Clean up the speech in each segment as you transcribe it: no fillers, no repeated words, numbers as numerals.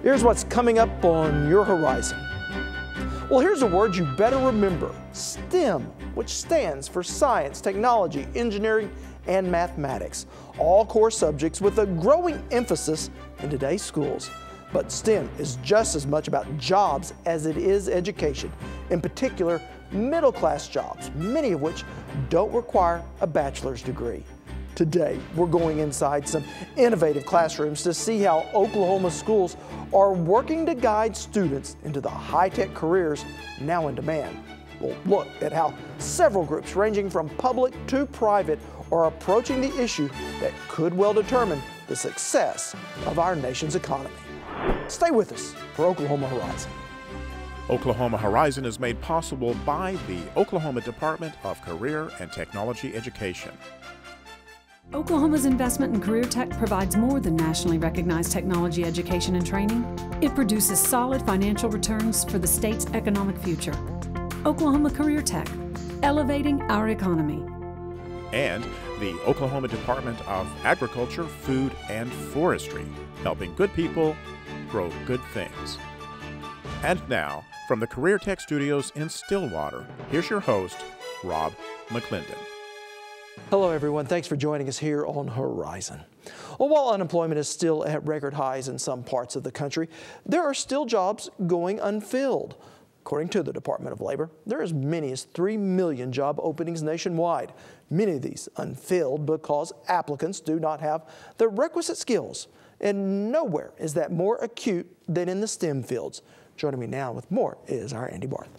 Here's what's coming up on your horizon. Well, here's a word you better remember, STEM, which stands for science, technology, engineering, and mathematics. All core subjects with a growing emphasis in today's schools. But STEM is just as much about jobs as it is education, in particular, middle-class jobs, many of which don't require a bachelor's degree. Today, we're going inside some innovative classrooms to see how Oklahoma schools are working to guide students into the high-tech careers now in demand. We'll look at how several groups ranging from public to private are approaching the issue that could well determine the success of our nation's economy. Stay with us for Oklahoma Horizon. Oklahoma Horizon is made possible by the Oklahoma Department of Career and Technology Education. Oklahoma's investment in Career Tech provides more than nationally recognized technology education and training. It produces solid financial returns for the state's economic future. Oklahoma Career Tech, elevating our economy. And the Oklahoma Department of Agriculture, Food, and Forestry, helping good people grow good things. And now, from the Career Tech Studios in Stillwater, here's your host, Rob McClendon. Hello everyone, thanks for joining us here on Horizon. Well, while unemployment is still at record highs in some parts of the country, there are still jobs going unfilled. According to the Department of Labor, there are as many as 3 million job openings nationwide. Many of these unfilled because applicants do not have the requisite skills. And nowhere is that more acute than in the STEM fields. Joining me now with more is our Andy Barth.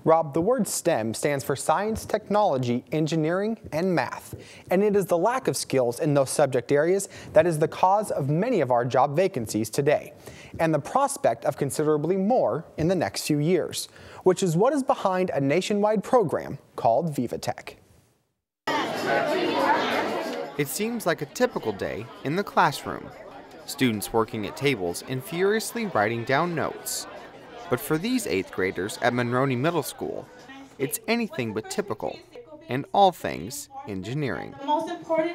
Rob, the word STEM stands for science, technology, engineering, and math. And it is the lack of skills in those subject areas that is the cause of many of our job vacancies today, and the prospect of considerably more in the next few years, which is what is behind a nationwide program called VivaTech. It seems like a typical day in the classroom. Students working at tables and furiously writing down notes. But for these 8th graders at Monroney Middle School, it's anything but typical, and all things engineering.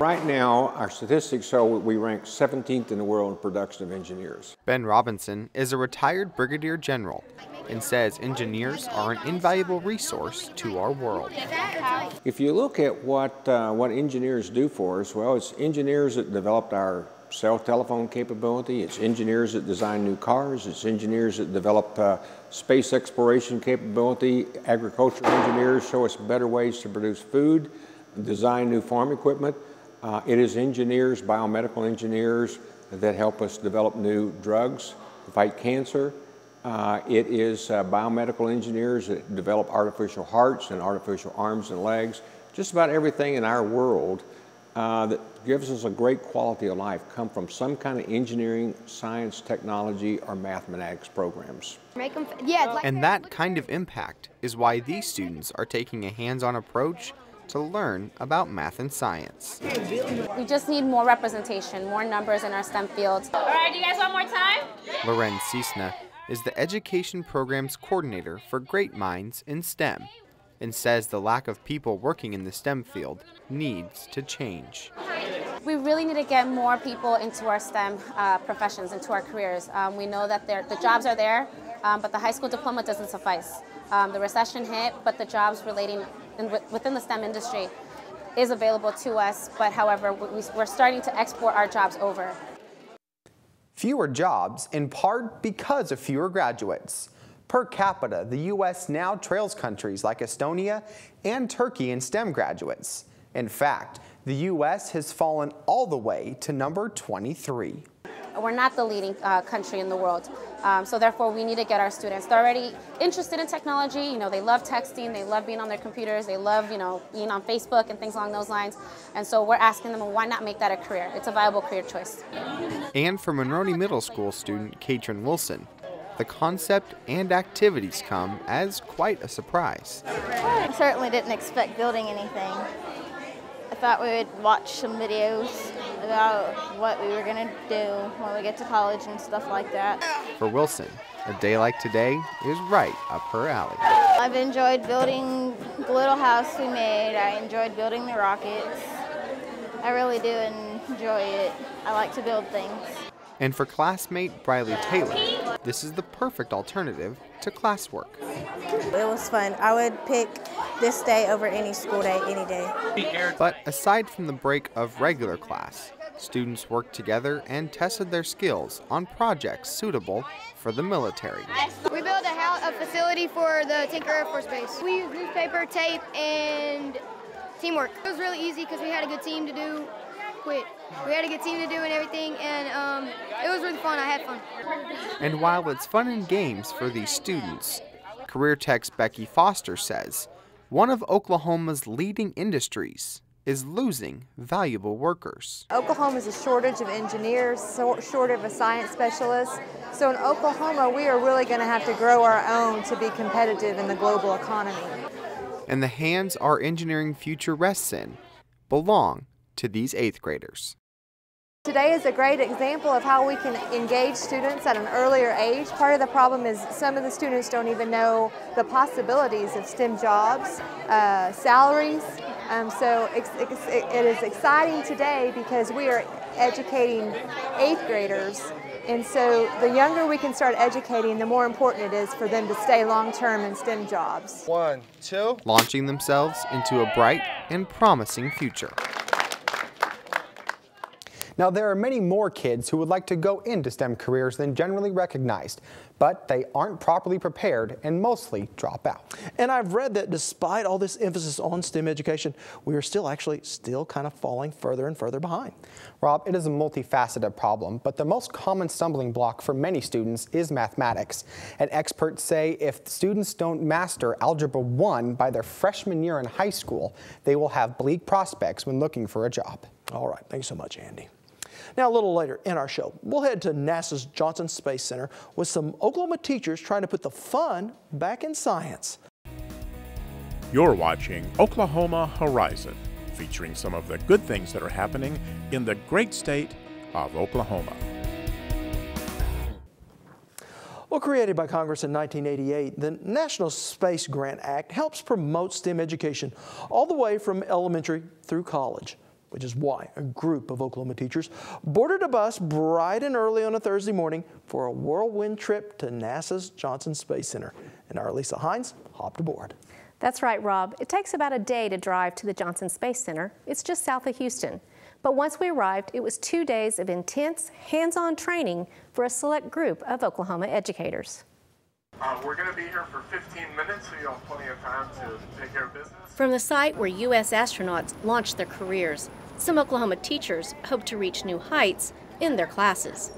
Right now, our statistics show we rank 17th in the world in production of engineers. Ben Robinson is a retired brigadier general and says engineers are an invaluable resource to our world. If you look at what engineers do for us, well, it's engineers that developed our cell telephone capability, it's engineers that design new cars, it's engineers that develop space exploration capability, agricultural engineers show us better ways to produce food, design new farm equipment. It is engineers, biomedical engineers, that help us develop new drugs to fight cancer. It is biomedical engineers that develop artificial hearts and artificial arms and legs. Just about everything in our world that gives us a great quality of life come from some kind of engineering, science, technology, or mathematics programs. And that kind of impact is why these students are taking a hands-on approach to learn about math and science. We just need more representation, more numbers in our STEM fields. All right, do you guys want more time? Loren Cisna is the education program's coordinator for Great Minds in STEM, and says the lack of people working in the STEM field needs to change. We really need to get more people into our STEM professions, into our careers. We know that the jobs are there, but the high school diploma doesn't suffice. The recession hit, but the jobs within the STEM industry is available to us, but however, we're starting to export our jobs over. Fewer jobs, in part because of fewer graduates. Per capita, the U.S. now trails countries like Estonia and Turkey in STEM graduates. In fact, the U.S. has fallen all the way to number 23. We're not the leading country in the world, so therefore we need to get our students. They're already interested in technology. You know, they love texting, they love being on their computers, they love, you know, being on Facebook and things along those lines. And so we're asking them, well, why not make that a career? It's a viable career choice. And for Monroney Middle School student Katrin Wilson, the concept and activities come as quite a surprise. I certainly didn't expect building anything. I thought we would watch some videos about what we were going to do when we get to college and stuff like that. For Wilson, a day like today is right up her alley. I've enjoyed building the little house we made. I enjoyed building the rockets. I really do enjoy it. I like to build things. And for classmate Briley Taylor, This is the perfect alternative to classwork. It was fun. I would pick this day over any school day, any day. But aside from the break of regular class, students worked together and tested their skills on projects suitable for the military. We built a facility for the Tinker Air Force Base. We used newspaper, tape, and teamwork. It was really easy because we had a good team to do. We had a good team to do and everything, and it was really fun. I had fun. And while it's fun and games for these students, Career Tech's Becky Foster says one of Oklahoma's leading industries is losing valuable workers. Oklahoma is a shortage of engineers, shortage of science specialists. So in Oklahoma, we are really going to have to grow our own to be competitive in the global economy. And the hands our engineering future rests in belong to these 8th graders. Today is a great example of how we can engage students at an earlier age. Part of the problem is some of the students don't even know the possibilities of STEM jobs, salaries. So it is exciting today because we are educating 8th graders. And so the younger we can start educating, the more important it is for them to stay long-term in STEM jobs. 1, 2. Launching themselves into a bright and promising future. Now, there are many more kids who would like to go into STEM careers than generally recognized, but they aren't properly prepared and mostly drop out. And I've read that despite all this emphasis on STEM education, we are still kind of falling further and further behind. Rob, it is a multifaceted problem, but the most common stumbling block for many students is mathematics. And experts say if students don't master Algebra 1 by their freshman year in high school, they will have bleak prospects when looking for a job. All right, thanks so much, Andy. Now, a little later in our show, we'll head to NASA's Johnson Space Center with some Oklahoma teachers trying to put the fun back in science. You're watching Oklahoma Horizon, featuring some of the good things that are happening in the great state of Oklahoma. Well, created by Congress in 1988, the National Space Grant Act helps promote STEM education all the way from elementary through college, which is why a group of Oklahoma teachers boarded a bus bright and early on a Thursday morning for a whirlwind trip to NASA's Johnson Space Center. And our Lisa Hines hopped aboard. That's right, Rob. It takes about a day to drive to the Johnson Space Center. It's just south of Houston. But once we arrived, it was 2 days of intense, hands-on training for a select group of Oklahoma educators. We're going to be here for 15 minutes, so you'll have plenty of time to take care of business. From the site where U.S. astronauts launched their careers, some Oklahoma teachers hope to reach new heights in their classes.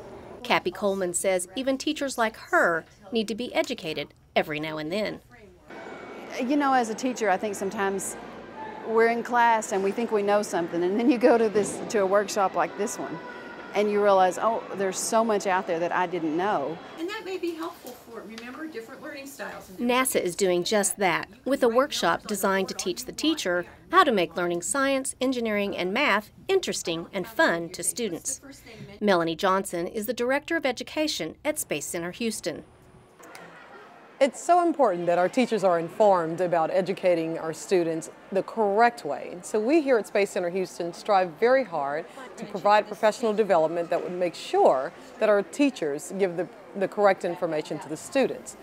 Cappy Coleman says even teachers like her need to be educated every now and then. You know, as a teacher, I think sometimes we're in class and we think we know something, and then you go to a workshop like this one, and you realize, oh, there's so much out there that I didn't know. And that may be helpful for, remember, different learning styles. NASA is doing just that, with a workshop designed to teach the teacher how to make learning science, engineering, and math interesting and fun to students. Melanie Johnson is the Director of Education at Space Center Houston. It's so important that our teachers are informed about educating our students the correct way. So we here at Space Center Houston strive very hard to provide professional development that would make sure that our teachers give the correct information to the students.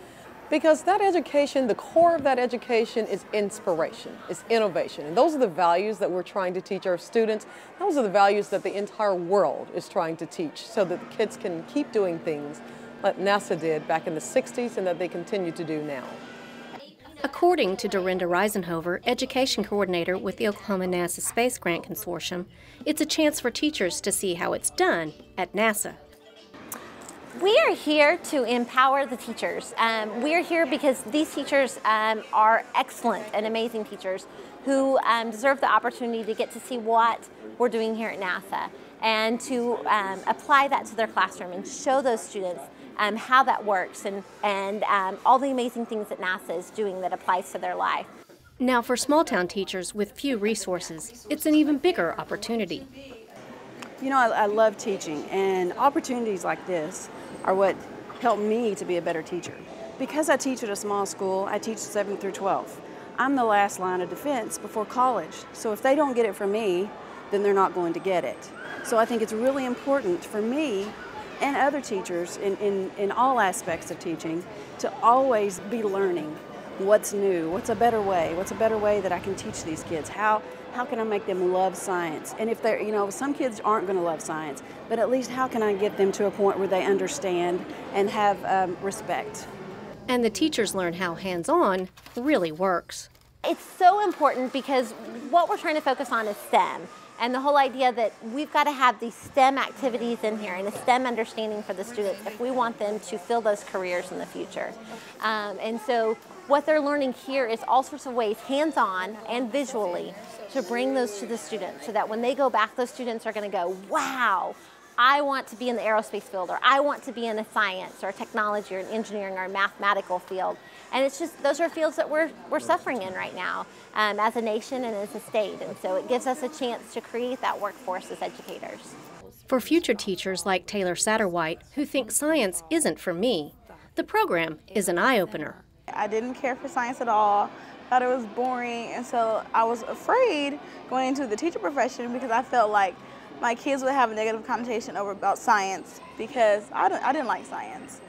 Because that education, the core of that education is inspiration, is innovation. And those are the values that we're trying to teach our students. Those are the values that the entire world is trying to teach so that the kids can keep doing things like NASA did back in the 60s and that they continue to do now. According to Dorinda Reisenhover, education coordinator with the Oklahoma NASA Space Grant Consortium, it's a chance for teachers to see how it's done at NASA. We are here to empower the teachers. We are here because these teachers are excellent and amazing teachers who deserve the opportunity to get to see what we're doing here at NASA and to apply that to their classroom and show those students how that works and all the amazing things that NASA is doing that applies to their life. Now, for small-town teachers with few resources, it's an even bigger opportunity. You know, I love teaching, and opportunities like this are what help me to be a better teacher. Because I teach at a small school, I teach 7th through 12th. I'm the last line of defense before college, so if they don't get it from me, then they're not going to get it. So I think it's really important for me and other teachers in all aspects of teaching to always be learning what's new, what's a better way that I can teach these kids, how can I make them love science? And if they're, some kids aren't going to love science, but at least how can I get them to a point where they understand and have respect? And the teachers learn how hands-on really works. It's so important because what we're trying to focus on is STEM. And the whole idea that we've got to have these STEM activities in here and a STEM understanding for the students if we want them to fill those careers in the future. And so what they're learning here is all sorts of ways, hands-on and visually, to bring those to the students so that when they go back, those students are going to go, wow, I want to be in the aerospace field, or I want to be in a science or technology or an engineering or mathematical field. And it's just, those are fields that we're suffering in right now as a nation and as a state. And so it gives us a chance to create that workforce as educators. For future teachers like Taylor Satterwhite, who think science isn't for me, the program is an eye-opener. I didn't care for science at all, thought it was boring, and so I was afraid going into the teacher profession because I felt like my kids would have a negative connotation about science because I didn't like science.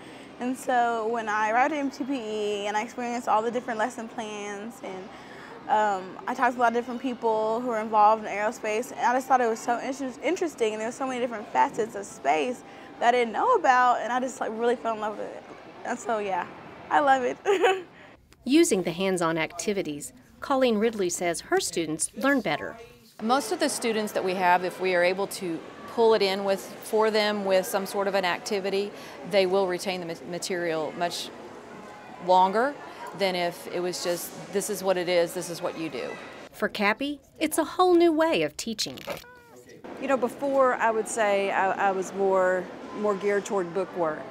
And so when I arrived at MTPE and I experienced all the different lesson plans and I talked to a lot of different people who were involved in aerospace, and I just thought it was so interesting, and there were so many different facets of space that I didn't know about, and I just really fell in love with it. And so yeah, I love it. Using the hands-on activities, Colleen Ridley says her students learn better. Most of the students that we have, if we are able to pull it in for them with some sort of an activity, they will retain the material much longer than if it was just, this is what it is, this is what you do. For Cappy, it's a whole new way of teaching. Before I would say I was more geared toward book work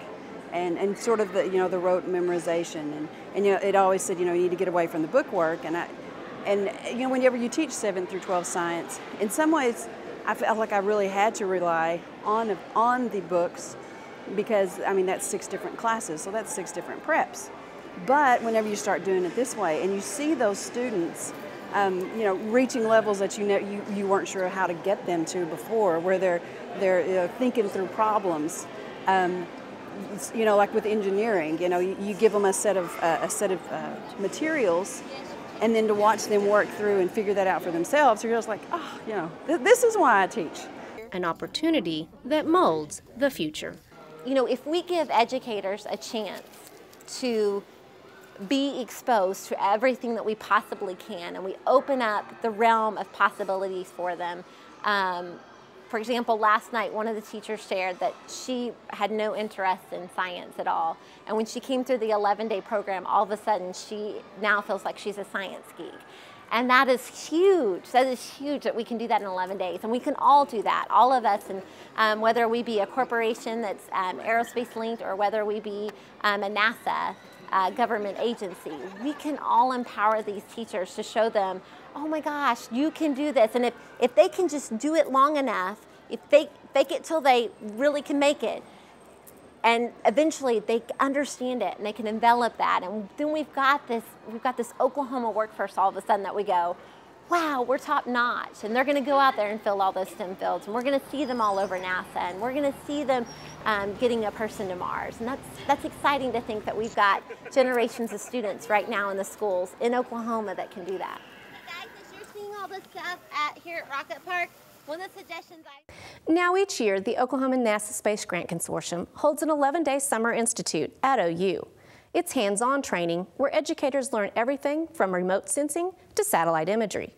and sort of the, the rote memorization. And it always said, you need to get away from the book work. And whenever you teach 7th through 12th science, in some ways, I felt like I really had to rely on the books because, that's 6 different classes, so that's 6 different preps. But whenever you start doing it this way and you see those students, reaching levels that you weren't sure how to get them to before, where they're thinking through problems, like with engineering, you give them a set of materials, and then to watch them work through and figure that out for themselves, you're just like, this is why I teach. An opportunity that molds the future. If we give educators a chance to be exposed to everything that we possibly can, and we open up the realm of possibilities for them. For example, last night, one of the teachers shared that she had no interest in science at all. And when she came through the 11-day program, all of a sudden, she now feels like she's a science geek. And that is huge. That is huge that we can do that in 11 days. And we can all do that, all of us. And whether we be a corporation that's aerospace linked or whether we be a NASA government agency, we can all empower these teachers to show them, oh my gosh, you can do this. And if they can just do it long enough, if they fake it till they really can make it, and eventually they understand it and they can envelop that, and then we've got this Oklahoma workforce all of a sudden that we go, wow, we're top notch, and they're going to go out there and fill all those STEM fields, and we're going to see them all over NASA, and we're going to see them getting a person to Mars, and that's exciting to think that we've got generations of students right now in the schools in Oklahoma that can do that. All the stuff here at Rocket Park, one of the suggestions Now each year, the Oklahoma NASA Space Grant Consortium holds an 11-day summer institute at OU. It's hands-on training where educators learn everything from remote sensing to satellite imagery.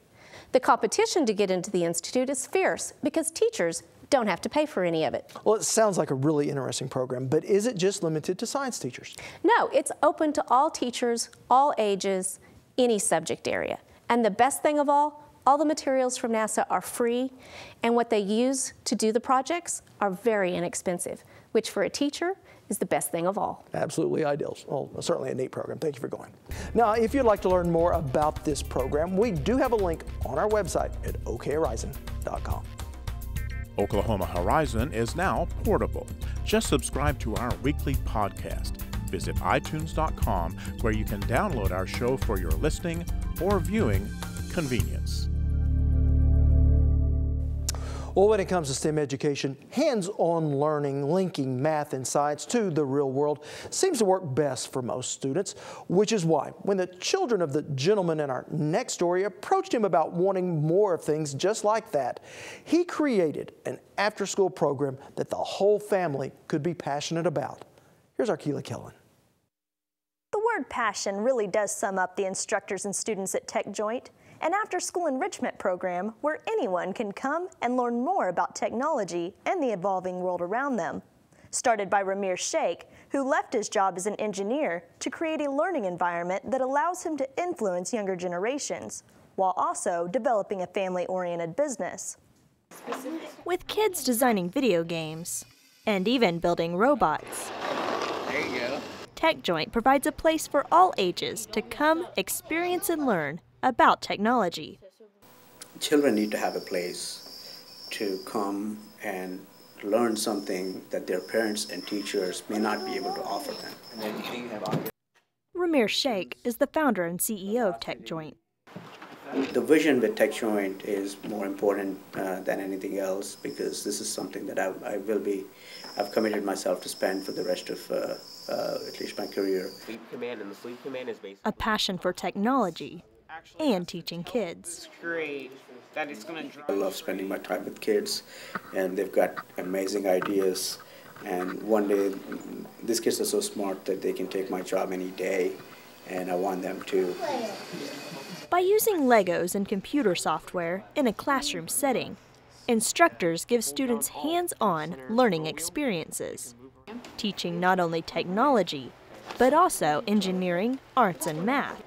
The competition to get into the institute is fierce because teachers don't have to pay for any of it. Well, it sounds like a really interesting program, but is it just limited to science teachers? No, it's open to all teachers, all ages, any subject area. And the best thing of all the materials from NASA are free, and what they use to do the projects are very inexpensive, which for a teacher is the best thing of all. Absolutely ideal. Well, certainly a neat program. Thank you for going. Now, if you'd like to learn more about this program, we do have a link on our website at okhorizon.com. Oklahoma Horizon is now portable. Just subscribe to our weekly podcast. Visit iTunes.com, where you can download our show for your listening or viewing convenience. Well, when it comes to STEM education, hands-on learning, linking math and science to the real world seems to work best for most students, which is why when the children of the gentleman in our next story approached him about wanting more of things just like that, he created an after-school program that the whole family could be passionate about. Here's our Keela Kellen. The word passion really does sum up the instructors and students at TechJoint, an after-school enrichment program where anyone can come and learn more about technology and the evolving world around them. Started by Ramir Sheikh, who left his job as an engineer to create a learning environment that allows him to influence younger generations, while also developing a family-oriented business. With kids designing video games and even building robots, there you go. TechJoint provides a place for all ages to come, experience, and learn about technology. Children need to have a place to come and learn something that their parents and teachers may not be able to offer them. Ramir Sheikh is the founder and CEO of TechJoint. The vision with TechJoint is more important than anything else, because this is something that I've committed myself to spend for the rest of at least my career. A passion for technology and teaching kids. I love spending my time with kids, and they've got amazing ideas, and one day these kids are so smart that they can take my job any day, and I want them to. By using Legos and computer software in a classroom setting, instructors give students hands-on learning experiences, teaching not only technology, but also engineering, arts, and math.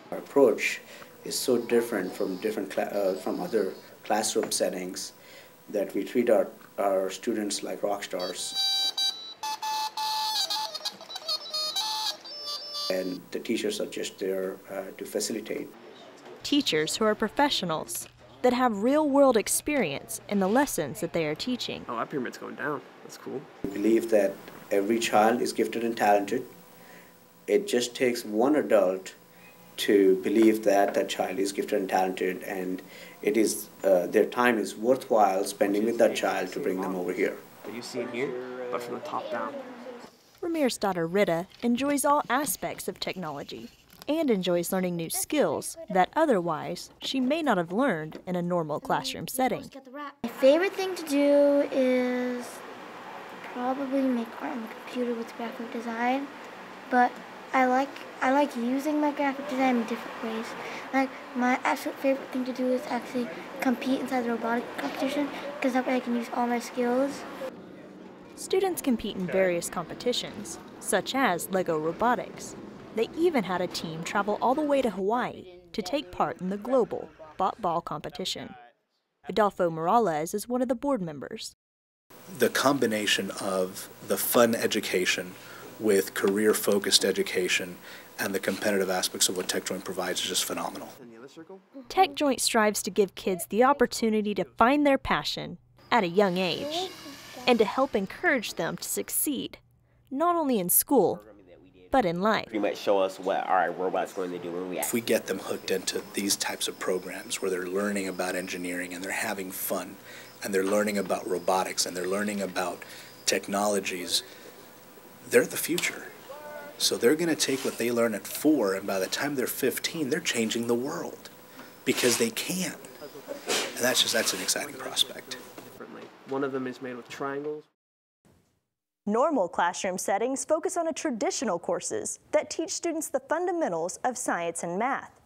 Our approach is so different from from other classroom settings that we treat our students like rock stars. And the teachers are just there to facilitate. Teachers who are professionals that have real-world experience in the lessons that they are teaching. Oh, that pyramid's going down. That's cool. We believe that every child is gifted and talented. It just takes one adult to believe that that child is gifted and talented, and it is their time is worthwhile spending with that child to bring them over here. That you see in here, but from the top down. Ramir's daughter Rita enjoys all aspects of technology and enjoys learning new skills that otherwise she may not have learned in a normal classroom setting. My favorite thing to do is probably make art on the computer with graphic design, but I like using my graphic design in different ways. Like, my absolute favorite thing to do is actually compete inside the robotic competition, because that way I can use all my skills. Students compete in various competitions, such as Lego Robotics. They even had a team travel all the way to Hawaii to take part in the global bot-ball competition. Adolfo Morales is one of the board members. The combination of the fun education with career-focused education and the competitive aspects of what TechJoint provides is just phenomenal. TechJoint strives to give kids the opportunity to find their passion at a young age and to help encourage them to succeed, not only in school, but in life. Pretty much show us what our robot's going to do when we If we get them hooked into these types of programs where they're learning about engineering and they're having fun and they're learning about robotics and they're learning about technologies, they're the future. So they're going to take what they learn at 4, and by the time they're 15, they're changing the world because they can. And that's an exciting prospect. One of them is made with triangles. Normal classroom settings focus on traditional courses that teach students the fundamentals of science and math.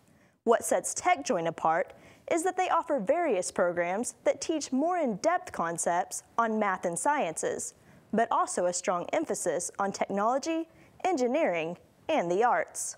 What sets TechJoint apart is that they offer various programs that teach more in-depth concepts on math and sciences, but also a strong emphasis on technology, engineering, and the arts.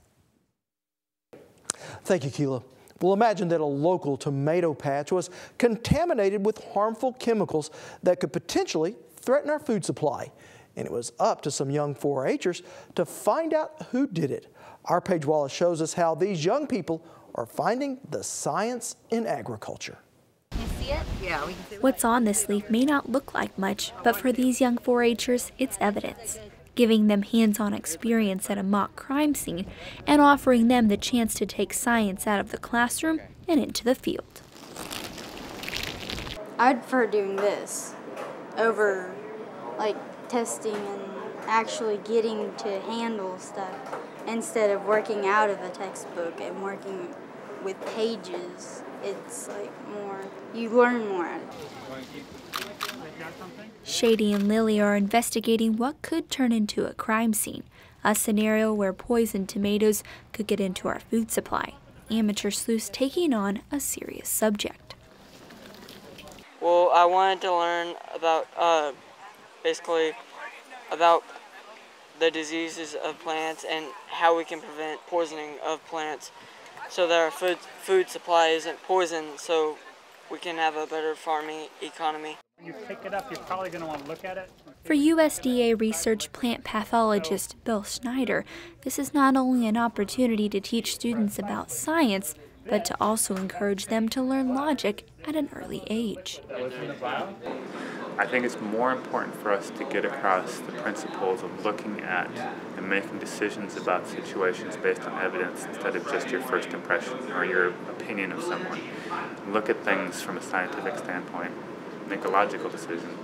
Thank you, Keela. Well, imagine that a local tomato patch was contaminated with harmful chemicals that could potentially threaten our food supply. And it was up to some young 4-H'ers to find out who did it. Our Paige Wallace shows us how these young people are finding the science in agriculture. Yeah, we can see what's on this leaf may not look like much, but for these young 4-H'ers, it's evidence, giving them hands-on experience at a mock crime scene and offering them the chance to take science out of the classroom and into the field. I'd prefer doing this over like testing and actually getting to handle stuff instead of working out of a textbook and working with pages. It's like more, you learn more out of it. Shady and Lily are investigating what could turn into a crime scene, a scenario where poisoned tomatoes could get into our food supply. Amateur sleuths taking on a serious subject. Well, I wanted to learn about basically about the diseases of plants and how we can prevent poisoning of plants so that our food supply isn't poisoned, so we can have a better farming economy. When you pick it up, you're probably going to want to look at it. For USDA research plant pathologist Bill Schneider, this is not only an opportunity to teach students about science, but to also encourage them to learn logic at an early age. I think it's more important for us to get across the principles of looking at and making decisions about situations based on evidence instead of just your first impression or your opinion of someone. Look at things from a scientific standpoint, make a logical decision.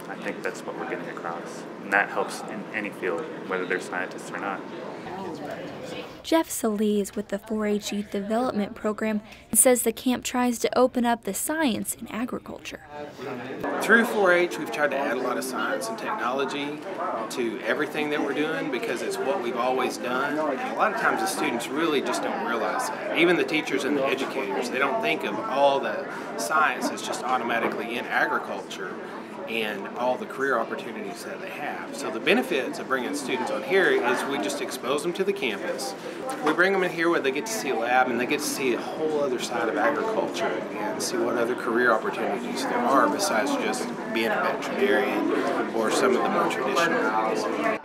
I think that's what we're getting across. And that helps in any field, whether they're scientists or not. Jeff Sallee is with the 4-H Youth Development Program and says the camp tries to open up the science in agriculture. Through 4-H, we've tried to add a lot of science and technology to everything that we're doing because it's what we've always done. And a lot of times the students really just don't realize that. Even the teachers and the educators, they don't think of all the science that's just automatically in agriculture and all the career opportunities that they have. So the benefits of bringing students on here is we just expose them to the campus. We bring them in here where they get to see a lab and they get to see a whole other side of agriculture and see what other career opportunities there are besides just being a veterinarian or some of the more traditional.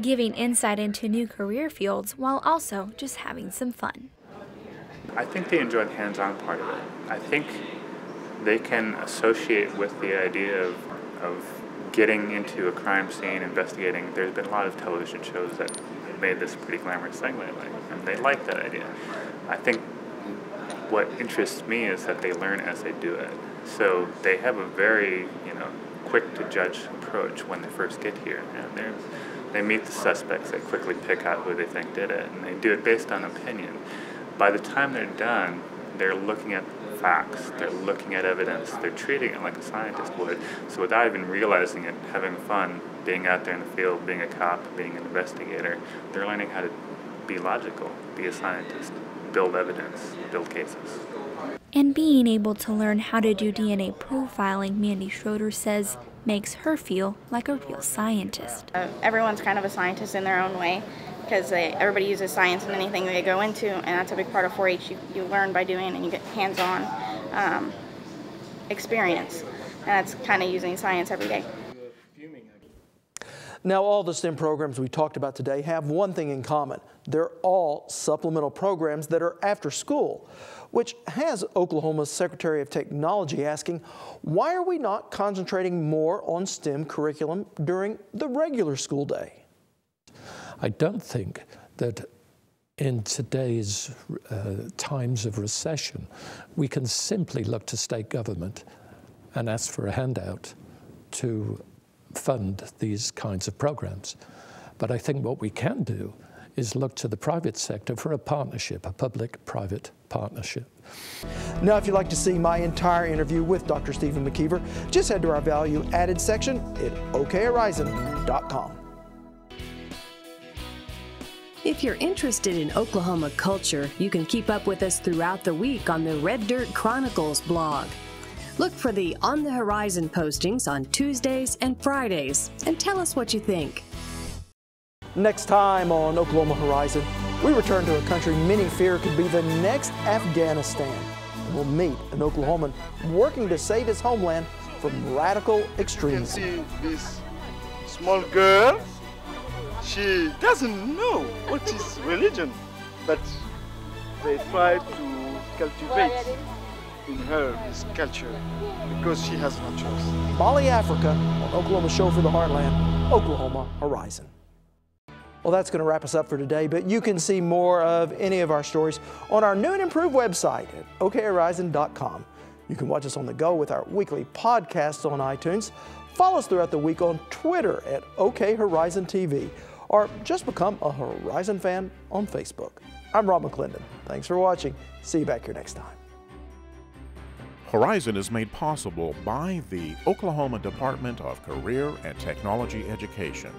Giving insight into new career fields while also just having some fun. I think they enjoy the hands-on part of it. I think they can associate with the idea of getting into a crime scene, investigating. There's been a lot of television shows that have made this a pretty glamorous thing lately, and they like that idea. I think what interests me is that they learn as they do it. So they have a very, quick to judge approach when they first get here, and they meet the suspects, they quickly pick out who they think did it, and they do it based on opinion. By the time they're done, they're looking at facts, they're looking at evidence, they're treating it like a scientist would. So without even realizing it, having fun, being out there in the field, being a cop, being an investigator, they're learning how to be logical, be a scientist, build evidence, build cases. And being able to learn how to do DNA profiling, Mandy Schroeder says, makes her feel like a real scientist. Everyone's kind of a scientist in their own way, because everybody uses science in anything they go into, and that's a big part of 4-H. You learn by doing, and you get hands-on experience, and that's kind of using science every day. Now, all the STEM programs we talked about today have one thing in common. They're all supplemental programs that are after school, which has Oklahoma's Secretary of Technology asking, why are we not concentrating more on STEM curriculum during the regular school day? I don't think that in today's times of recession, we can simply look to state government and ask for a handout to fund these kinds of programs. But I think what we can do is look to the private sector for a partnership, a public-private partnership. Now, if you'd like to see my entire interview with Dr. Stephen McKeever, just head to our Value Added section at okhorizon.com. If you're interested in Oklahoma culture, you can keep up with us throughout the week on the Red Dirt Chronicles blog. Look for the On the Horizon postings on Tuesdays and Fridays, and tell us what you think. Next time on Oklahoma Horizon, we return to a country many fear could be the next Afghanistan. We'll meet an Oklahoman working to save his homeland from radical extremism. You can see this small girl. She doesn't know what is religion, but they try to cultivate in her this culture because she has no choice. Bali, Africa, on Oklahoma Show for the Heartland, Oklahoma Horizon. Well, that's going to wrap us up for today, but you can see more of any of our stories on our new and improved website at okhorizon.com. You can watch us on the go with our weekly podcasts on iTunes. Follow us throughout the week on Twitter at OK Horizon TV, or just become a Horizon fan on Facebook. I'm Rob McClendon. Thanks for watching. See you back here next time. Horizon is made possible by the Oklahoma Department of Career and Technology Education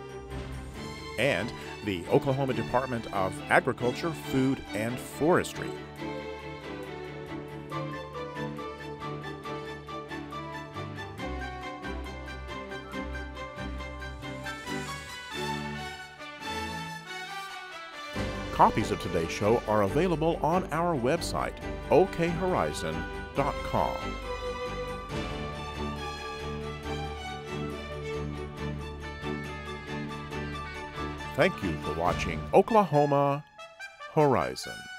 and the Oklahoma Department of Agriculture, Food, and Forestry. Copies of today's show are available on our website, okhorizon.com. Thank you for watching Oklahoma Horizon.